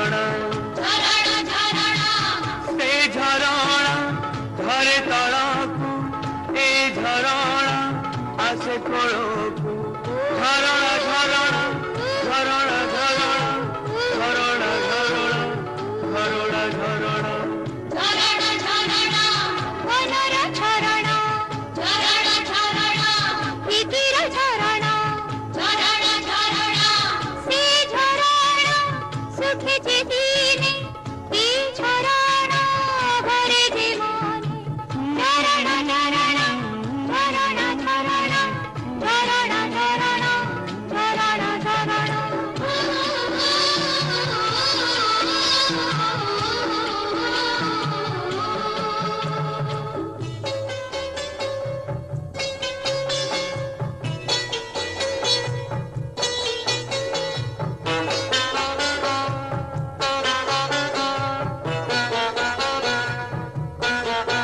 ଝରଣା ଝରଣା ଝରଣା ସେ ଝରଣା ଝରେ ତଳକୁ ଏ ଝରଣା ଆସେ କୋଳକୁ ଝରଣା ଝରଣା ଝରଣା ଝରଣା ଝରଣା ଝରଣା ଝରଣା ଝରଣା ଝରଣା ଝରଣା ମନର ଝରଣା ଝରଣା ଝରଣା ପ୍ରୀତିର ଝରଣା ଝରଣା ଝରଣା ସେ ଝରଣା ଶୁଖିଛି ଦିନେ ଏ ଝରଣା ଭରେ ଜୀବନେ ଝରଣା ଝରଣା ଝରଣା ଝରଣା ଝରଣା ଝରଣା ଝରଣା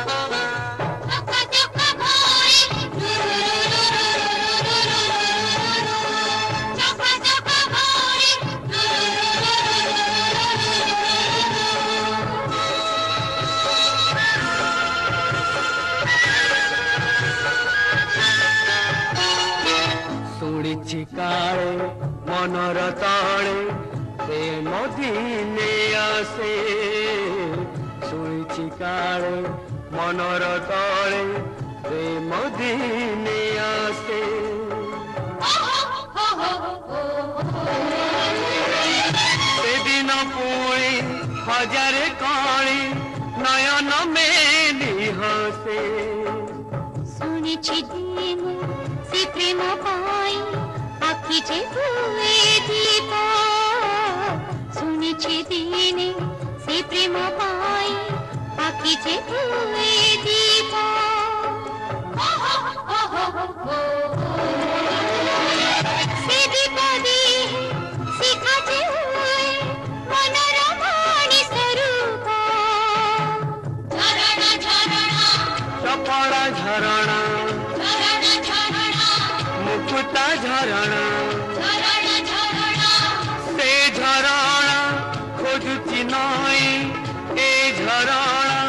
ଚକା ଚକା ଭଳି ଚକା ଚକା ଭଳି ଶୁଣିଛି କାଳେ ମନର ତଳେ ପ୍ରେମ ଦିନେ ଆସେ ଶୁଣିଛି କାଳେ ମନର ତଳେ ପ୍ରେମ ଦିନେ ଆସେ ସେଦିନ ପୁଣି ହଜାରେ କଳି ନୟନ ମେଲି ହସେ ଶୁଣିଛି ଦିନେ ସେ ପ୍ରେମ ପାଇଁ ଆଖି ଯେ ହୁଏ ଦୀପ ଶୁଣିଛି ଦିନେ ସେ ପ୍ରେମ ପାଇଁ ଆଖି ଯେ ହୁଏ ଦୀପ ସେ ଦୀପ ଦିଏ ଶିଖା ଯେ ହୁଏ ମନର ମଣିଷ ରୂପ ଝରଣା ଝରଣା ଚପଳା ଝରଣା ଝରଣା ଝରଣା ମୁକୁତା ଝରଣା ଝରଣା ଝରଣା ସେ ଝରଣା ଖୋଜୁଛି ନଈ ଏ ଝରଣା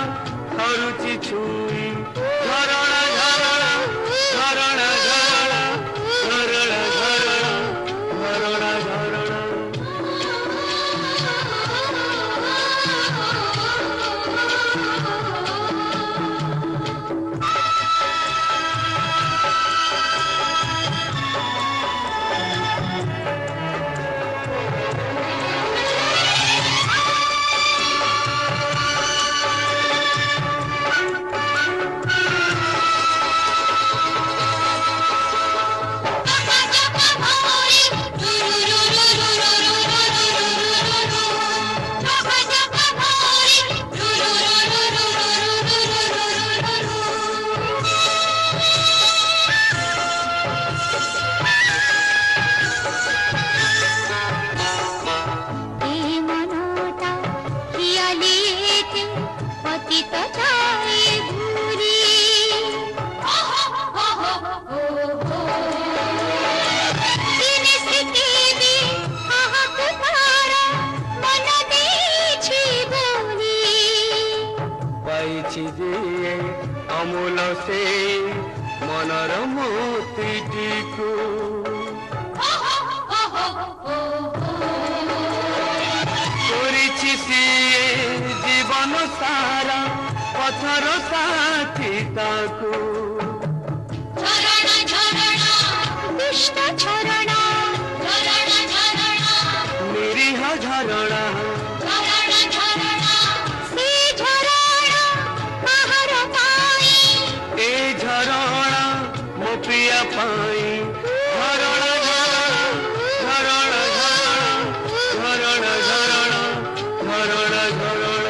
ଧରୁଛି ଛୁଇ ଝରଣା ଝରଣା ଝରଣା ଝରଣା ଝରଣା ଝରଣା ଝରଣା ଝରଣା ଚକା ଚକା ଭଳି ଚକା ଚକା ଭଳି ଏ ମନଟା ଖିଆଲି ଏତେ ପତିତ ଯାଏ ଘୁରି ଦିନେ ଶିଖେଇବି କାହାକୁ ତାର ମନ ଦେଇଛି ବୋଲି ପାଇଛି ଯିଏ ଅମୂଲ ସେ ମନର ମୋତିଟିକୁ କରିଛି ସିଏ ଜୀବନ ସାରା ପଥର ସାଥୀ ତାକୁ ଝରଣା ଝରଣା କୃଷ୍ଣ ଝରଣା ଝରଣା ଝରଣା ନିରୀହ ଝରଣା ଝରଣା ଝରଣା ସେ ଝରଣା କାହାର ପାଇଁ ଏ ଝରଣା ମୋ ପ୍ରିୟା ପାଇଁ ଝରଣା ଝରଣା ଝରଣା ଝରଣା ଝରଣା ଝରଣା ଝରଣା